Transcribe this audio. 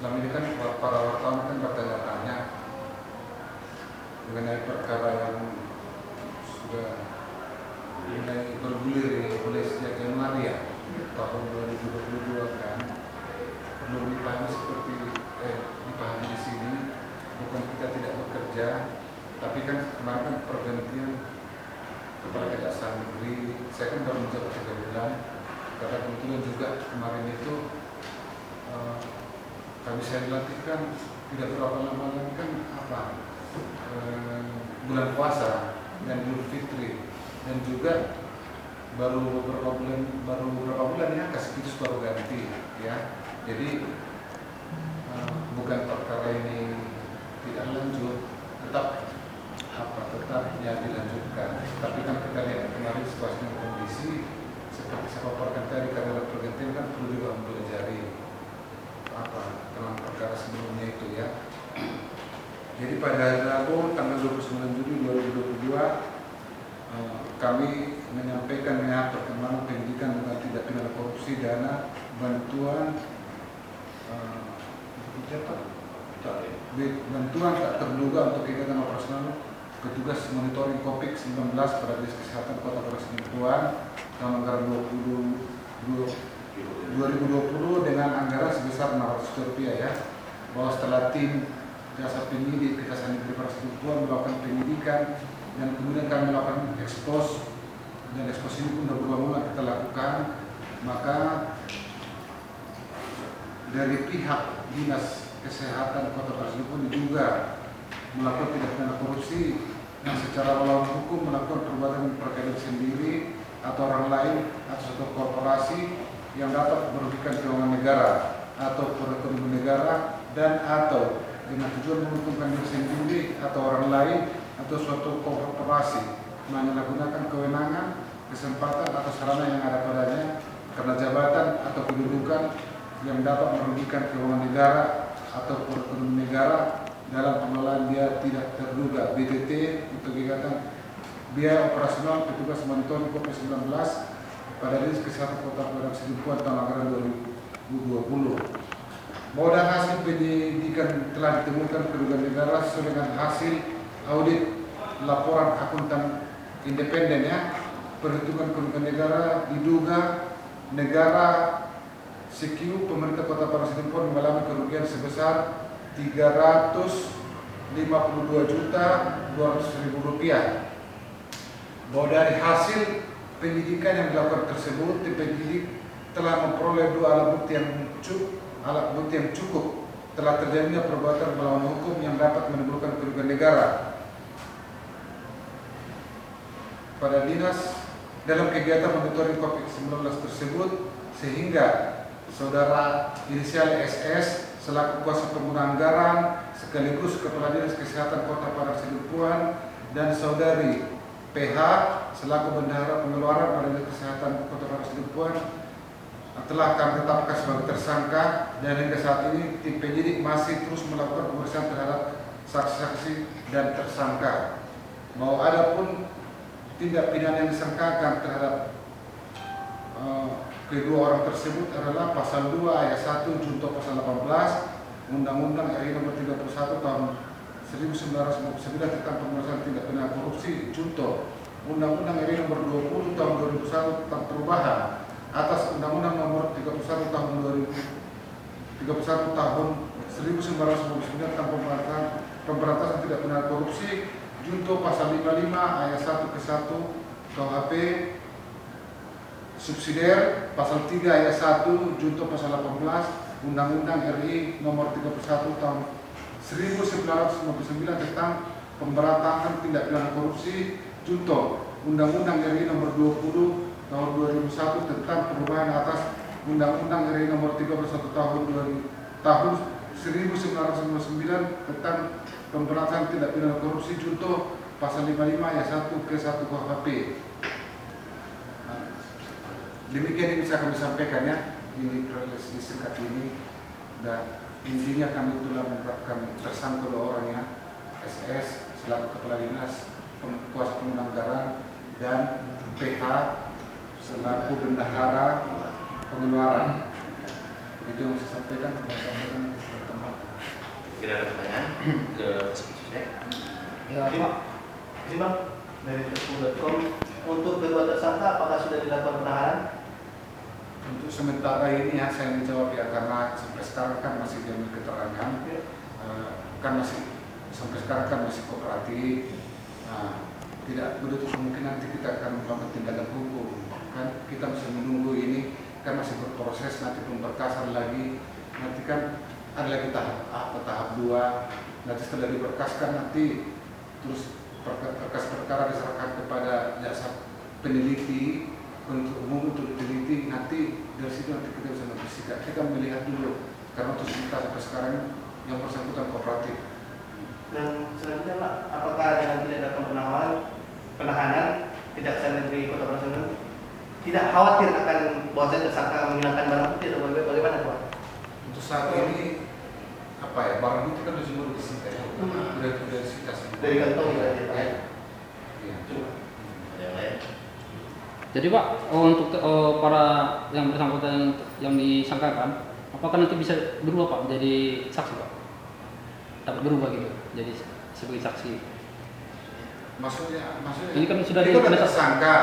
selama ini kan para wartawan kan bertanya-tanya mengenai perkara yang sudah mulai bergulir oleh sejak Januari ya, tahun 2022 kan. Perlu dipahami dipahami di sini, bukan kita tidak bekerja, tapi kan kemarin kan pergantian kepala Kejaksaan Negeri. Saya kan baru menjabat 3 bulan, karena kebetulan juga kemarin itu kami saya dilatihkan tidak berapa lama lagi kan bulan puasa dan Idul Fitri, dan juga baru beberapa bulan ya Kaskus baru ganti ya. Jadi bukan perkara ini tidak lanjut, tetap ya dilanjutkan. Tapi kan kita lihat kemarin situasi dan kondisi seperti saya paparkan tadi, karena pergantian kan perlu juga mempelajari tentang perkara sebelumnya itu ya. Jadi pada hari Rabu tanggal 29 Juli 2022 kami menyampaikan perkembangan penyidikan dengan tindak pidana korupsi dana bantuan bantuan tak terduga untuk kegiatan operasional petugas monitoring COVID-19 pada Dinas Kesehatan Kota Parahasilimpuan tahun anggaran 2020 dengan anggaran sebesar Rp600 ya, bahwa setelah tim jasa penyidik Kejaksaan Negeri Parahasilimpuan melakukan penyidikan dan kemudian kami melakukan ekspos, dan ekspos ini pun berulang-ulang kita lakukan, maka dari pihak Dinas Kesehatan Kota Parahasilimpuan juga melakukan tindak pidana korupsi yang secara melawan hukum melakukan perbuatan perkara sendiri atau orang lain atau suatu korporasi yang dapat merugikan keuangan negara atau perekonomian negara dan atau dengan tujuan menguntungkan diri sendiri atau orang lain atau suatu korporasi menyalahgunakan kewenangan, kesempatan atau sarana yang ada padanya karena jabatan atau kedudukan yang dapat merugikan keuangan negara atau perekonomian negara dalam pengelolaan dia tidak terduga BTT untuk kegiatan biaya operasional petugas monitoring COVID-19 pada Dinas Kesehatan Kota Parahasilimpuan tahun anggaran 2020. Bahwa dan hasil penyidikan telah ditemukan kerugian negara sesuai dengan hasil audit laporan akuntan independen ya, perhitungan kerugian negara diduga negara CQ pemerintah Kota Parahasilimpuan mengalami kerugian sebesar Rp352.200.000. Bahwa dari hasil penyidikan yang dilakukan tersebut, tim penyidik telah memperoleh 2 alat bukti yang cukup telah terjadinya perbuatan melawan hukum yang dapat menimbulkan kerugian negara pada dinas dalam kegiatan monitoring COVID-19 tersebut, sehingga saudara inisial SS selaku kuasa pengguna anggaran sekaligus Kepala Dinas Kesehatan Kota Parahasilimpuan dan saudari PH selaku bendahara pengeluaran pada Dinas Kesehatan Kota Parahasilimpuan telah kami tetapkan sebagai tersangka, dan hingga saat ini tim penyidik masih terus melakukan pemeriksaan terhadap saksi-saksi dan tersangka. Bahwa ada pun tindak pidana yang disangkakan terhadap kedua orang tersebut adalah pasal 2 ayat 1 junto pasal 18 Undang-Undang RI nomor 31 tahun 1999 tentang pemberantasan tindak pidana korupsi, junto Undang-Undang RI nomor 20 tahun 2001 tentang perubahan atas Undang-Undang nomor 31 tahun 1999 tentang pemberantasan tindak pidana korupsi, junto pasal 55 ayat 1 ke 1 KUHP subsidiar, pasal 3 ayat 1 junto pasal 18 Undang-Undang RI nomor 31 tahun 1999 tentang pemberantasan tindak pidana korupsi, junto Undang-Undang RI nomor 20 tahun 2001 tentang perubahan atas Undang-Undang RI nomor 31 tahun 1999 tentang pemberantasan tindak pidana korupsi, junto pasal 55 ayat 1 ke 1 KUHP. Demikian yang bisa kami sampaikan ya, ini proses singkat ini, dan intinya kami telah menetapkan tersangka 2 orang ya, SS selaku Kepala Dinas Kuasa Pengguna Anggaran dan PH selaku bendahara pengeluaran. Itu yang saya sampaikan kepada teman-teman. Kira ada pertanyaan ke Sekjen? Ya Pak. Ini Bang, dari facebook.com, untuk kedua tersangka apakah sudah dilakukan penahanan? Untuk sementara ini ya saya menjawab ya, karena sampai sekarang kan masih diambil keterangan, kan masih sampai sekarang kan masih kooperatif. Nah, tidak menutup kemungkinan nanti kita akan melakukan tindakan hukum. Kan kita masih menunggu ini, kan masih berproses, nanti pemberkasan lagi, nanti kan ada lagi tahap 2, nanti setelah diberkaskan nanti terus berkas perkara diserahkan kepada jaksa peneliti untuk umum untuk diteliti, nanti dari situ nanti kita bisa bersikap. Kita melihat dulu, karena untuk kita sampai sekarang yang bersangkutan kooperatif. Dan selanjutnya Pak, apakah dengan tidak dilakukan penahanan Kejaksaan Negeri Kota Pasundan tidak khawatir akan bahwa tersangka menghilangkan barang bukti atau bagaimana Pak? Untuk saat ini apa ya, barang itu kan semua disita ya, sudah disita semua. Dari kantong ya. Iya. Ada yang lain? Jadi Pak, untuk para yang bersangkutan yang disangkakan, apakah nanti bisa berubah Pak jadi saksi Pak? Dapat berubah gitu, jadi sebagai saksi. Maksudnya Ini kan sudah itu kan tersangka.